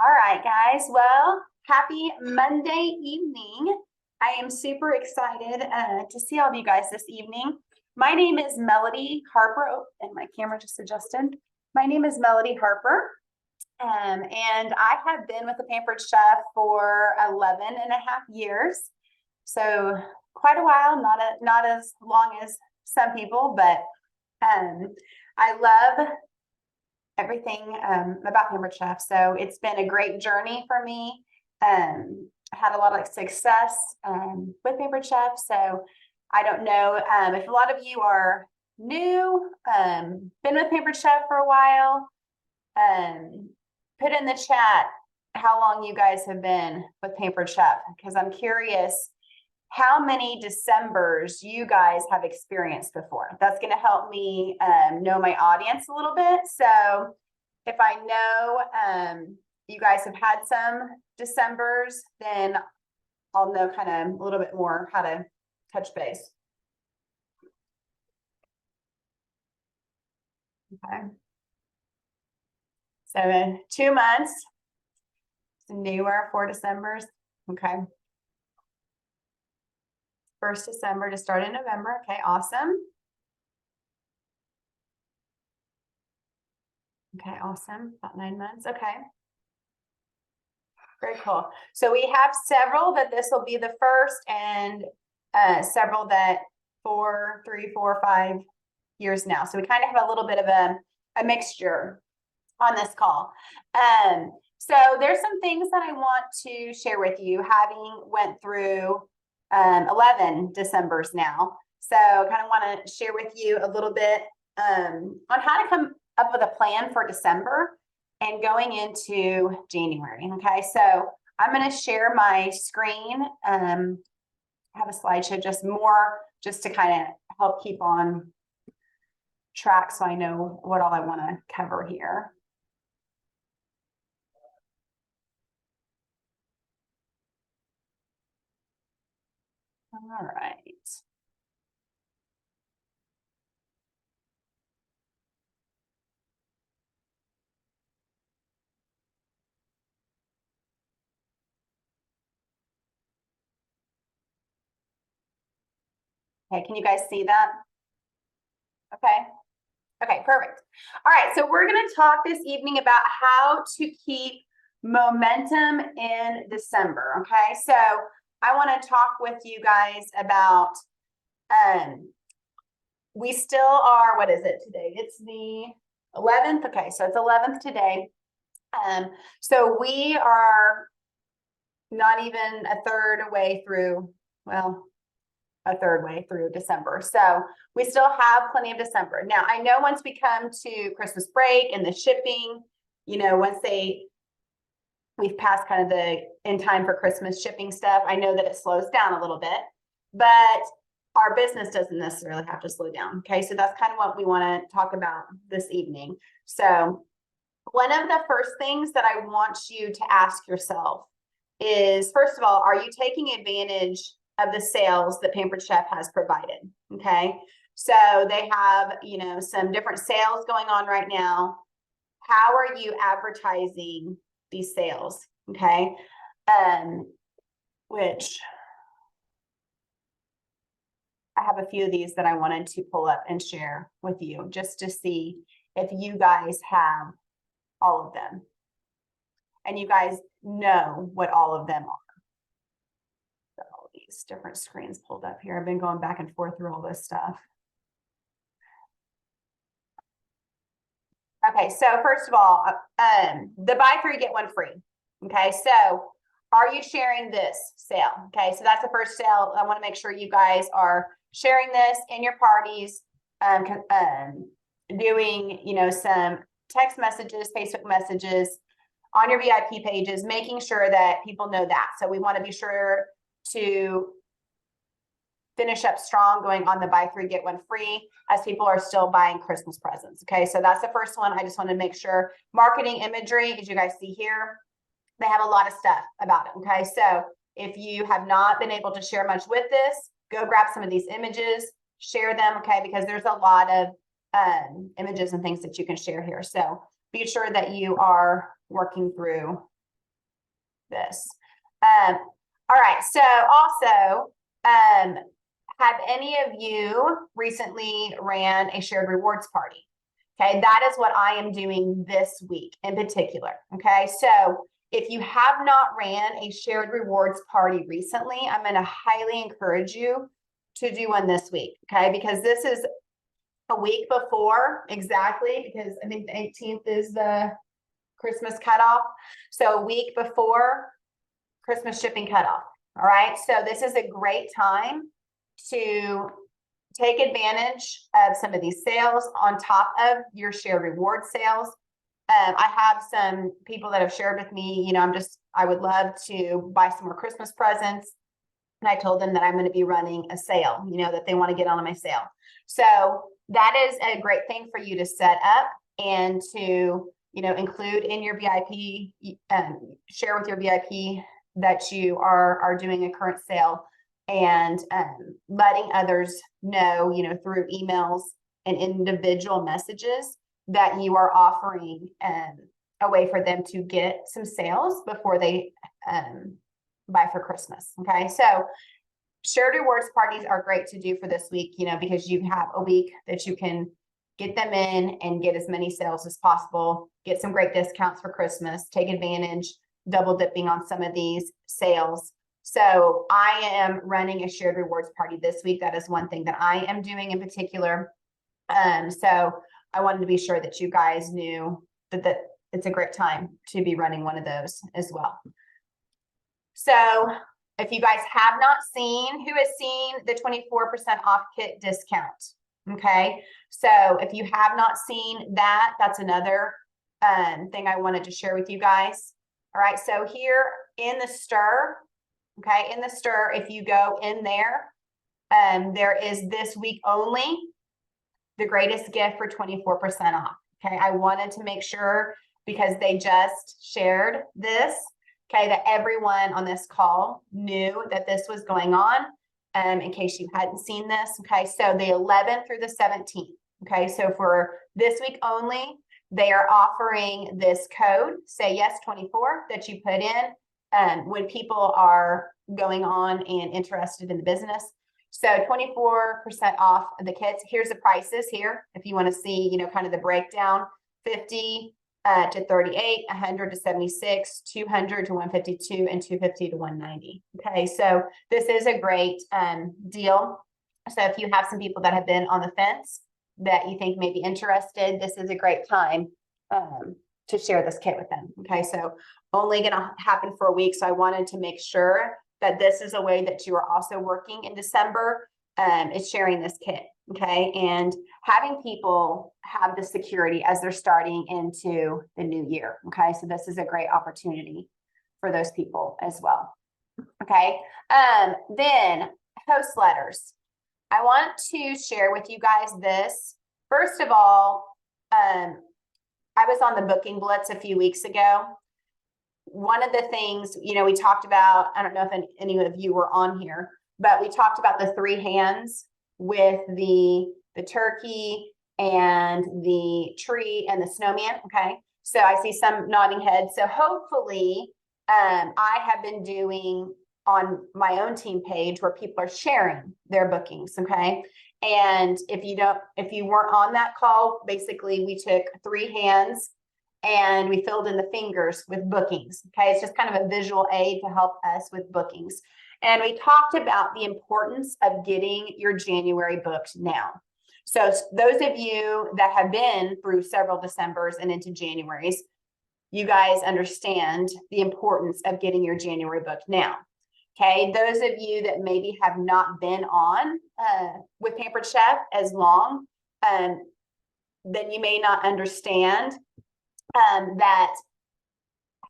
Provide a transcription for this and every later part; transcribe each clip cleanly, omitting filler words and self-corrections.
All right, guys. Well, happy Monday evening. I am super excited to see all of you guys this evening. My name is Melody Harper. Oh, and my camera just adjusted. My name is Melody Harper. And I have been with the Pampered Chef for 11 and a half years. So quite a while, not as long as some people, but I love everything about Pampered Chef. So it's been a great journey for me. I had a lot of success with Pampered Chef. So I don't know if a lot of you are new, been with Pampered Chef for a while. Put in the chat how long you guys have been with Pampered Chef, because I'm curious how many Decembers you guys have experienced before. That's going to help me know my audience a little bit. So if I know you guys have had some Decembers, then I'll know kind of a little bit more how to touch base. Okay. So 2 months, newer, 4 Decembers. Okay. 1st December to start in November. Okay, awesome. Okay, awesome. About 9 months. Okay. Very cool. So we have several that this will be the first, and several that 4, 3, 4, 5 years now. So we kind of have a little bit of a mixture on this call. So there's some things that I want to share with you, having went through 11 Decembers now. So kind of want to share with you a little bit on how to come up with a plan for December and going into January. Okay, so I'm going to share my screen. Have a slideshow just to kind of help keep on track so I know what all I want to cover here. All right. Okay, can you guys see that? Okay. Okay, perfect. All right, so we're going to talk this evening about how to keep momentum in December. Okay, so I want to talk with you guys about, we still are, what is it today? It's the 11th. Okay, so it's 11th today. So we are not even a third way through, well, a third way through December. So we still have plenty of December. Now, I know once we come to Christmas break and the shipping, you know, once we've passed kind of the in time for Christmas shipping stuff, I know that it slows down a little bit, but our business doesn't necessarily have to slow down. Okay, so that's kind of what we want to talk about this evening. So one of the first things that I want you to ask yourself is, first of all, are you taking advantage of the sales that Pampered Chef has provided? Okay, so they have, you know, some different sales going on right now. How are you advertising these sales? Okay, which I have a few of these that I wanted to pull up and share with you just to see if you guys have all of them and you guys know what all of them are. So all these different screens pulled up here. I've been going back and forth through all this stuff. Okay, so first of all, the buy 3 get 1 free. Okay, so are you sharing this sale? Okay, so that's the first sale. I want to make sure you guys are sharing this in your parties, doing, you know, some text messages, Facebook messages on your VIP pages, making sure that people know that. So we want to be sure to finish up strong going on the buy 3 get 1 free as people are still buying Christmas presents. Okay, so that's the first one. I just want to make sure. Marketing imagery, as you guys see here, they have a lot of stuff about it. Okay, so if you have not been able to share much with this, go grab some of these images, share them. Okay, because there's a lot of images and things that you can share here. So be sure that you are working through this. All right. So also, have any of you recently ran a shared rewards party? Okay, that is what I am doing this week in particular. Okay, so if you have not ran a shared rewards party recently, I'm going to highly encourage you to do one this week. Okay, because this is a week before exactly, because I think the 18th is the Christmas cutoff. So a week before Christmas shipping cutoff. All right, so this is a great time to take advantage of some of these sales on top of your shared reward sales. I have some people that have shared with me, you know, I would love to buy some more Christmas presents. And I told them that I'm going to be running a sale, you know, that they want to get on my sale. So that is a great thing for you to set up and to, you know, include in your VIP, share with your VIP that you are doing a current sale, and letting others know, you know, through emails and individual messages that you are offering a way for them to get some sales before they buy for Christmas. Okay, so shared rewards parties are great to do for this week, you know, because you have a week that you can get them in and get as many sales as possible, get some great discounts for Christmas, take advantage, double dipping on some of these sales. So I am running a shared rewards party this week. That is one thing that I am doing in particular. So I wanted to be sure that you guys knew that it's a great time to be running one of those as well. So if you guys have not seen, who has seen the 24% off kit discount? Okay, so if you have not seen that, that's another thing I wanted to share with you guys. All right, so here in the stir, okay, in the stir, if you go in there, there is this week only the greatest gift for 24% off. Okay, I wanted to make sure, because they just shared this, okay, that everyone on this call knew that this was going on, in case you hadn't seen this. Okay, so the 11th through the 17th. Okay, so for this week only, they are offering this code, say yes 24, that you put in when people are going on and interested in the business. So 24% off of the kits. Here's the prices here, if you want to see, you know, kind of the breakdown: 50 to 38, 100 to 76, 200 to 152, and 250 to 190. Okay, so this is a great deal. So if you have some people that have been on the fence that you think may be interested, this is a great time to share this kit with them. Okay, so only going to happen for a week. So I wanted to make sure that this is a way that you are also working in December, is sharing this kit. Okay, and having people have the security as they're starting into the new year. Okay, so this is a great opportunity for those people as well. Okay, then host letters. I want to share with you guys this. First of all, I was on the Booking Blitz a few weeks ago. One of the things, you know, we talked about, I don't know if any of you were on here, but we talked about the three hands with the turkey and the tree and the snowman. Okay, so I see some nodding heads. So hopefully I have been doing on my own team page where people are sharing their bookings. Okay, and if you weren't on that call, basically we took three hands and we filled in the fingers with bookings. Okay, it's just kind of a visual aid to help us with bookings. And we talked about the importance of getting your January booked now. So those of you that have been through several Decembers and into Januaries, you guys understand the importance of getting your January booked now. Okay, those of you that maybe have not been on with Pampered Chef as long, then you may not understand that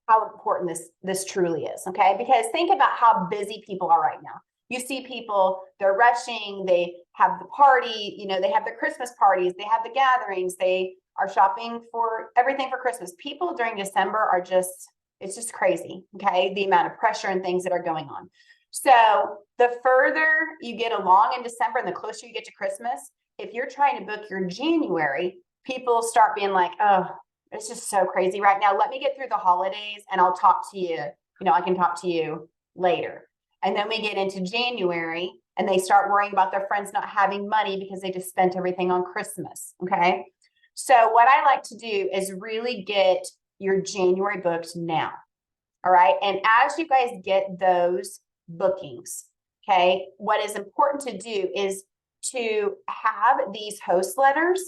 how important this truly is. Okay, because think about how busy people are right now. You see people, they're rushing, they have the party, you know, they have the Christmas parties, they have the gatherings, they are shopping for everything for Christmas. People during December are it's just crazy. Okay, the amount of pressure and things that are going on. So the further you get along in December and the closer you get to Christmas, if you're trying to book your January, people start being like, oh, it's just so crazy right now. Let me get through the holidays and I'll talk to you, I can talk to you later. And then we get into January and they start worrying about their friends not having money because they just spent everything on Christmas. Okay. So what I like to do is really get your January booked now. All right. And as you guys get those bookings, okay, what is important to do is to have these host letters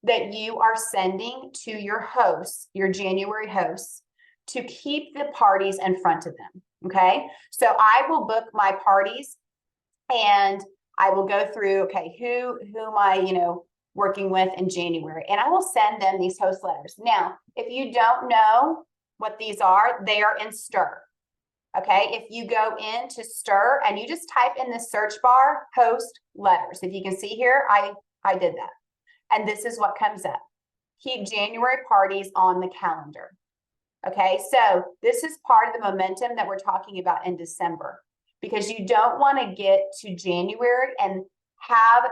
that you are sending to your hosts, your January hosts, to keep the parties in front of them. Okay. So I will book my parties and I will go through, okay, who am I, working with in January, and I will send them these host letters. Now, if you don't know what these are, they are in STIR. Okay, if you go into STIR and you just type in the search bar, host letters. If you can see here, I did that. And this is what comes up. Keep January parties on the calendar. Okay, so this is part of the momentum that we're talking about in December, because you don't want to get to January and have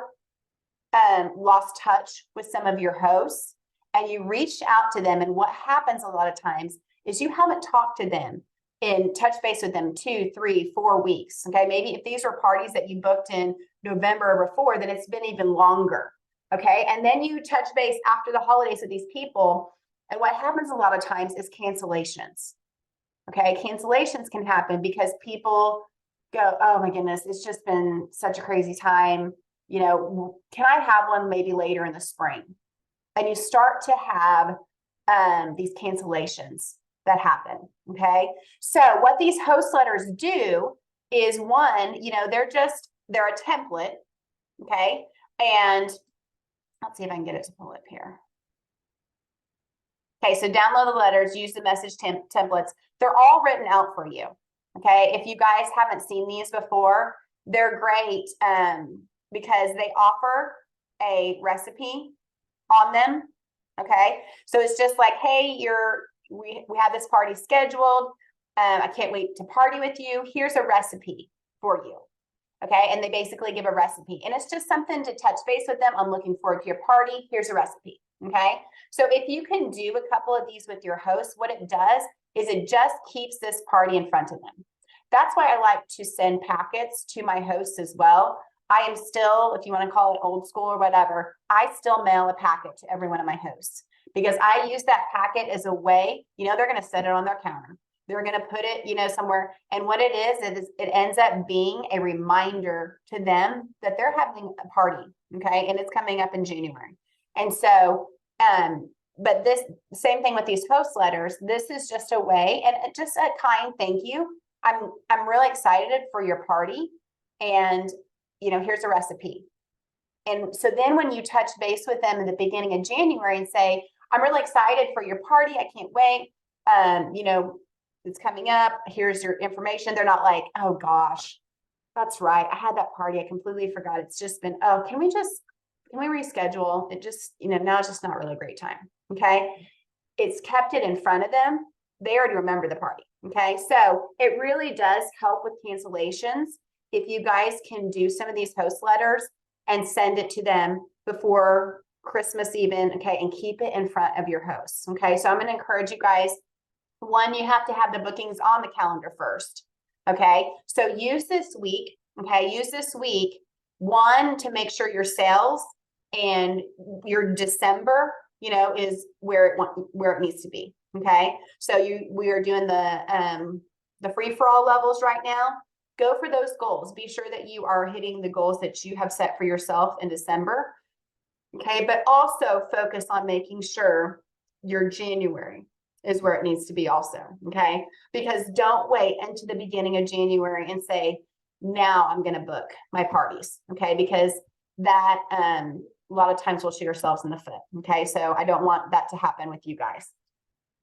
lost touch with some of your hosts, and you reach out to them, and what happens a lot of times is you haven't talked to them and touch base with them 2, 3, 4 weeks. Okay, maybe if these are parties that you booked in November or before, then it's been even longer. Okay, and then you touch base after the holidays with these people, and what happens a lot of times is cancellations. Okay, cancellations can happen because people go, oh my goodness, it's just been such a crazy time. Can I have one maybe later in the spring? And you start to have these cancellations that happen. Okay. So what these host letters do is, one, they're a template. Okay. And let's see if I can get it to pull up here. Okay. So download the letters, use the message templates. They're all written out for you. Okay. If you guys haven't seen these before, they're great because they offer a recipe on them. Okay. So it's just like, hey, we have this party scheduled. I can't wait to party with you. Here's a recipe for you. Okay. And they basically give a recipe, and it's just something to touch base with them. I'm looking forward to your party. Here's a recipe. Okay. So if you can do a couple of these with your host, what it does is it just keeps this party in front of them. That's why I like to send packets to my hosts as well. I am still, if you want to call it old school or whatever, I still mail a packet to every one of my hosts, because I use that packet as a way, they're going to set it on their counter. They're going to put it, somewhere. And what it is it ends up being a reminder to them that they're having a party. Okay. And it's coming up in January. And so, but this same thing with these host letters, this is just a way, and just a kind thank you. I'm really excited for your party, and here's a recipe. And so then when you touch base with them in the beginning of January and say, I'm really excited for your party, I can't wait. It's coming up. Here's your information. They're not like, oh gosh, that's right, I had that party, I completely forgot. It's just been, oh, can we reschedule? It just, now it's just not really a great time. Okay. It's kept it in front of them. They already remember the party. Okay. So it really does help with cancellations if you guys can do some of these host letters and send it to them before Christmas even. Okay. And keep it in front of your hosts. Okay. So I'm going to encourage you guys. One, you have to have the bookings on the calendar first. Okay. So use this week. Okay. Use this week, one, to make sure your sales and your December, is where it needs to be. Okay. So we are doing the free-for-all levels right now. Go for those goals. Be sure that you are hitting the goals that you have set for yourself in December. Okay. But also focus on making sure your January is where it needs to be also. Okay. Because don't wait until the beginning of January and say, now I'm going to book my parties. Okay. Because that, a lot of times we'll shoot ourselves in the foot. Okay. So I don't want that to happen with you guys.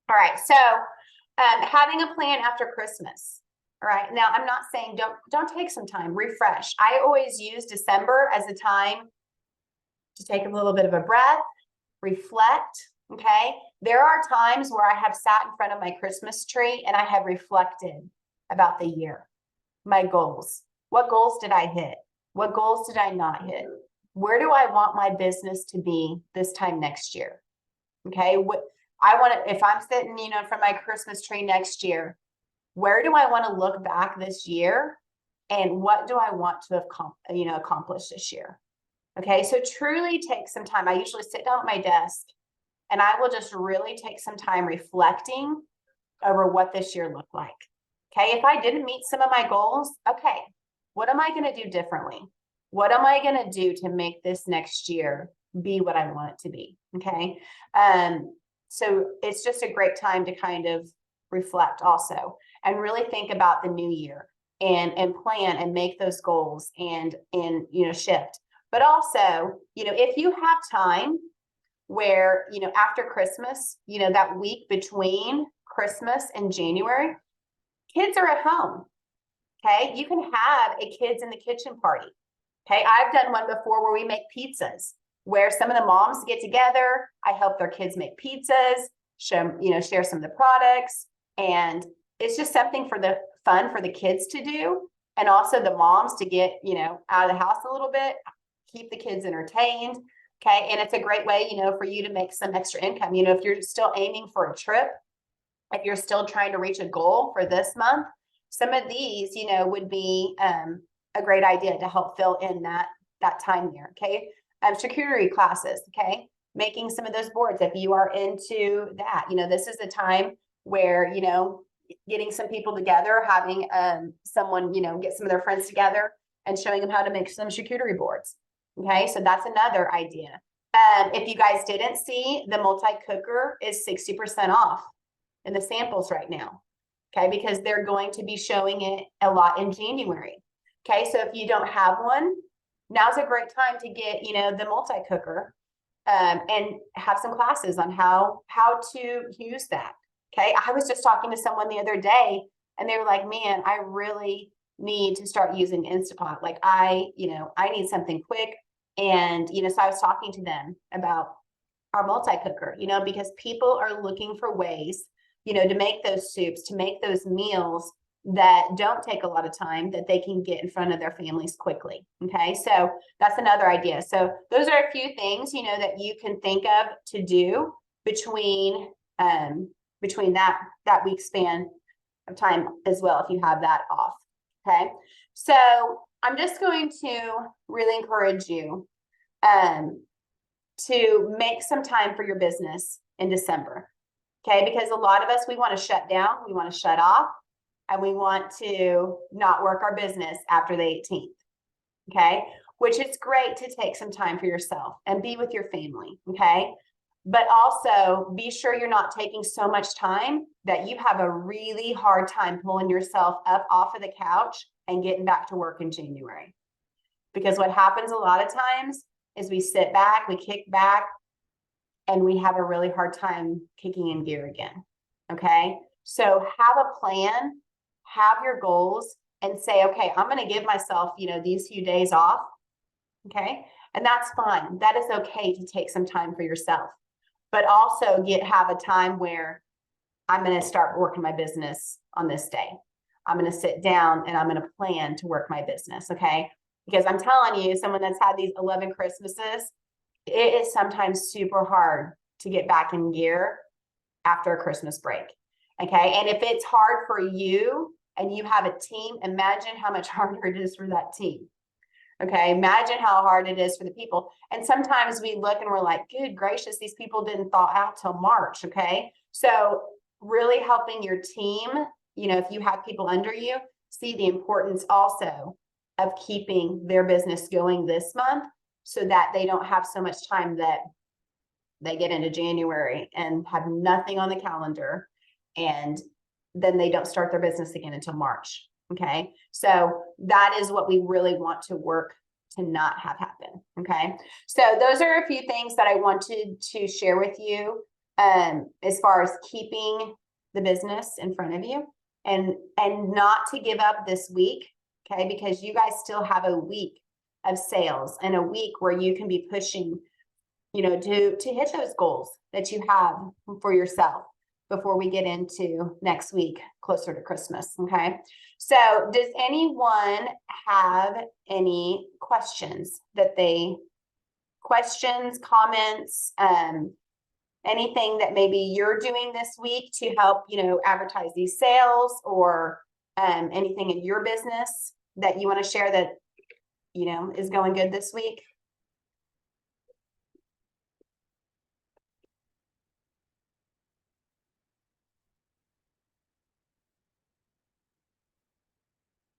All right. So, having a plan after Christmas. All right. Now I'm not saying don't take some time, refresh. I always use December as a time to take a little bit of a breath, reflect. Okay. There are times where I have sat in front of my Christmas tree and I have reflected about the year, my goals. What goals did I hit? What goals did I not hit? Where do I want my business to be this time next year? Okay. What I want to, if I'm sitting, in front of my Christmas tree next year, where do I want to look back this year? And what do I want to have accomplished this year? Okay, so truly take some time. I usually sit down at my desk and I will just really take some time reflecting over what this year looked like. Okay, if I didn't meet some of my goals, okay, what am I going to do differently? What am I going to do to make this next year be what I want it to be? Okay, so it's just a great time to kind of reflect also and really think about the new year and plan and make those goals and shift. But also, if you have time where, after Christmas, that week between Christmas and January, kids are at home. Okay. You can have a kids in the kitchen party. Okay. I've done one before where we make pizzas, where some of the moms get together. I help their kids make pizzas, share some of the products. And it's just something for the fun for the kids to do. And also the moms to get, out of the house a little bit, keep the kids entertained. Okay. And it's a great way, for you to make some extra income. If you're still aiming for a trip, if you're still trying to reach a goal for this month, some of these, would be a great idea to help fill in that time there. Okay. Charcuterie classes. Okay. Making some of those boards. If you are into that, this is the time where, getting some people together, having someone, get some of their friends together and showing them how to make some charcuterie boards. Okay, so that's another idea. If you guys didn't see, the multi-cooker is 60% off in the samples right now. Okay, because they're going to be showing it a lot in January. Okay, so if you don't have one, now's a great time to get, the multi-cooker and have some classes on how to use that. Okay, I was just talking to someone the other day and they were like, man, I really need to start using Instapot. Like I need something quick. And, so I was talking to them about our multi-cooker, because people are looking for ways, to make those soups, to make those meals that don't take a lot of time that they can get in front of their families quickly. Okay, so that's another idea. So those are a few things, that you can think of to do between that week span of time as well, if you have that off. Okay, so I'm just going to really encourage you to make some time for your business in December. Okay, because a lot of us, we want to shut down, we want to shut off, and we want to not work our business after the 18th. Okay, which is great to take some time for yourself and be with your family. Okay, but also be sure you're not taking so much time that you have a really hard time pulling yourself up off of the couch and getting back to work in January. Because what happens a lot of times is we sit back, we kick back, and we have a really hard time kicking in gear again. Okay, so have a plan, have your goals, and say, okay, I'm going to give myself, these few days off. Okay, and that's fine. That is okay to take some time for yourself, but also have a time where I'm going to start working my business on this day. I'm going to sit down and I'm going to plan to work my business. Okay, because I'm telling you, someone that's had these 11 Christmases, it is sometimes super hard to get back in gear after a Christmas break. Okay, and if it's hard for you and you have a team, imagine how much harder it is for that team. Okay, imagine how hard it is for the people. And sometimes we look and we're like, good gracious, these people didn't thaw out till March. Okay, so really helping your team, if you have people under you, see the importance also of keeping their business going this month so that they don't have so much time that they get into January and have nothing on the calendar, and then they don't start their business again until March. Okay, so that is what we really want to work to not have happen. Okay, so those are a few things that I wanted to share with you as far as keeping the business in front of you and not to give up this week. Okay, because you guys still have a week of sales and a week where you can be pushing, to hit those goals that you have for yourself before we get into next week, closer to Christmas. Okay, so does anyone have any questions comments, anything that maybe you're doing this week to help, advertise these sales, or anything in your business that you want to share that, is going good this week?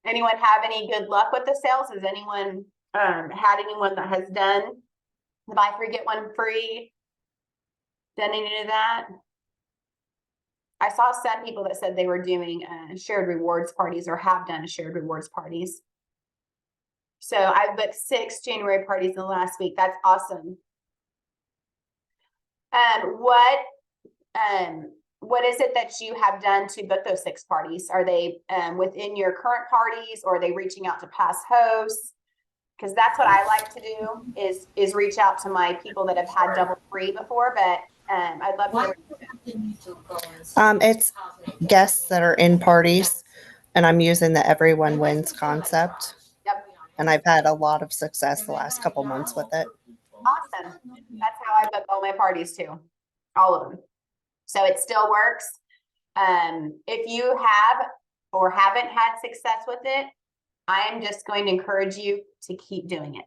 Anyone have any good luck with the sales? Has anyone had anyone that has done the buy three, get one free? Done any of that? I saw some people that said they were doing shared rewards parties, or have done shared rewards parties. So I've booked 6 January parties in the last week. That's awesome. What is it that you have done to book those 6 parties? Are they within your current parties, or are they reaching out to past hosts? Because that's what I like to do, is reach out to my people that have had double free before, but I'd love to. It's guests that are in parties, and I'm using the everyone wins concept. Yep. And I've had a lot of success the last couple months with it. Awesome. That's how I book all my parties too. All of them. So it still works. If you have or haven't had success with it, I am just going to encourage you to keep doing it.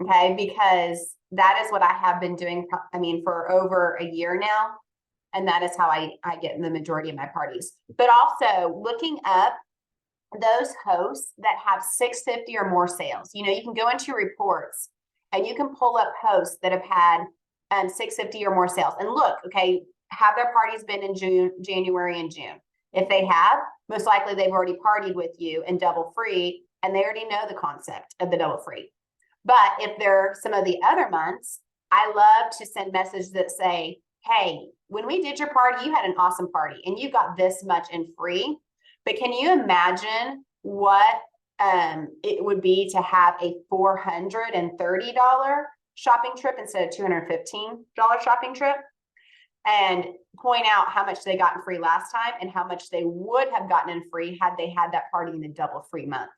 Okay, because that is what I have been doing, for over a year now. And that is how I get in the majority of my parties. But also looking up those hosts that have 650 or more sales. You can go into your reports and you can pull up hosts that have had 650 or more sales. And look, okay, have their parties been in January and June? If they have, most likely they've already partied with you in double free, and they already know the concept of the double free. But if they're some of the other months, I love to send messages that say, hey, when we did your party, you had an awesome party and you got this much in free. But can you imagine what it would be to have a $430 shopping trip instead of $215 shopping trip? And point out how much they got in free last time and how much they would have gotten in free had they had that party in the double free month.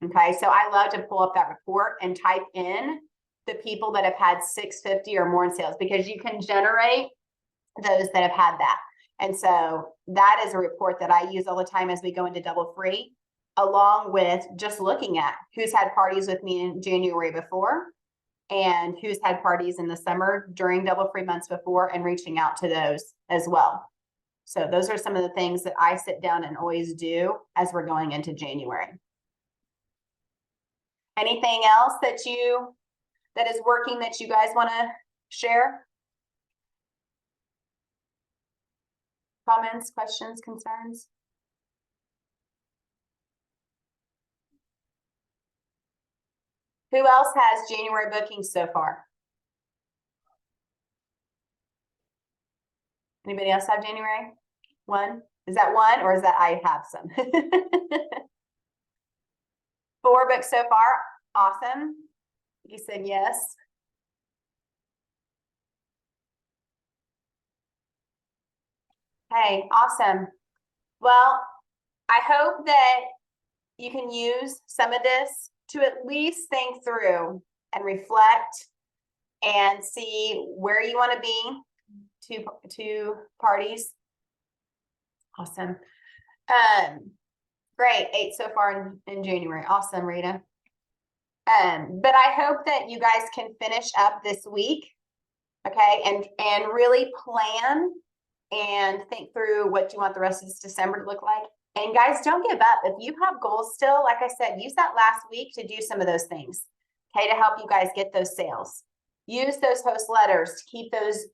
Okay, so I love to pull up that report and type in the people that have had 650 or more in sales, because you can generate those that have had that. And so that is a report that I use all the time as we go into double free, along with just looking at who's had parties with me in January before and who's had parties in the summer during double free months before, and reaching out to those as well. So those are some of the things that I sit down and always do as we're going into January. Anything else that is working that you guys want to share? Comments, questions, concerns? Who else has January bookings so far? Anybody else have January? One? Is that one, or is that I have some? 4 books so far. Awesome. You said yes. Hey, awesome. Well, I hope that you can use some of this to at least think through and reflect and see where you want to be to parties. Awesome. Great. 8 so far in January. Awesome, Rita. But I hope that you guys can finish up this week, okay, and really plan and think through what you want the rest of this December to look like. And guys, don't give up. If you have goals still, like I said, use that last week to do some of those things, okay, to help you guys get those sales. Use those host letters to keep those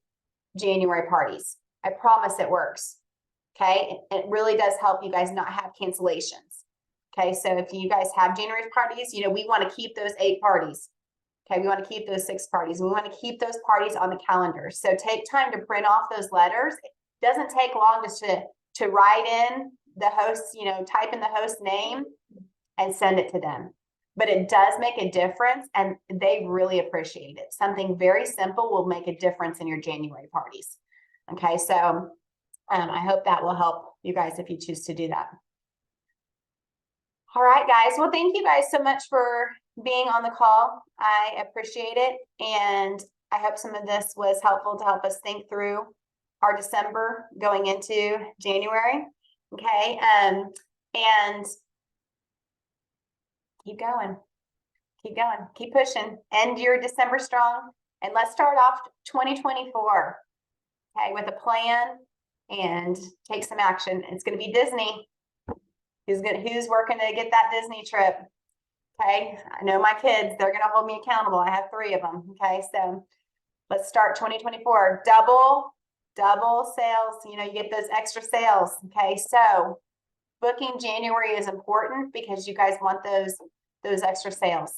January parties. I promise it works, okay? It really does help you guys not have cancellations. Okay, so if you guys have January parties, we want to keep those 8 parties. Okay, we want to keep those 6 parties. We want to keep those parties on the calendar. So take time to print off those letters. It doesn't take long just to write in the host, type in the host name and send it to them. But it does make a difference, and they really appreciate it. Something very simple will make a difference in your January parties. Okay, so I hope that will help you guys if you choose to do that. All right, guys. Well, thank you guys so much for being on the call. I appreciate it. And I hope some of this was helpful to help us think through our December going into January. Okay, and keep going, keep pushing. End your December strong, and let's start off 2024. Okay, with a plan and take some action. It's going to be Disney. Who's working to get that Disney trip? Okay, I know my kids, they're going to hold me accountable. I have 3 of them. Okay, so let's start 2024. Double sales. You know, you get those extra sales. Okay, so booking January is important because you guys want those extra sales.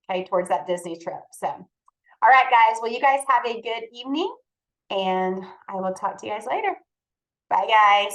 Okay, towards that Disney trip. So, all right, guys. Well, you guys have a good evening, and I will talk to you guys later. Bye, guys.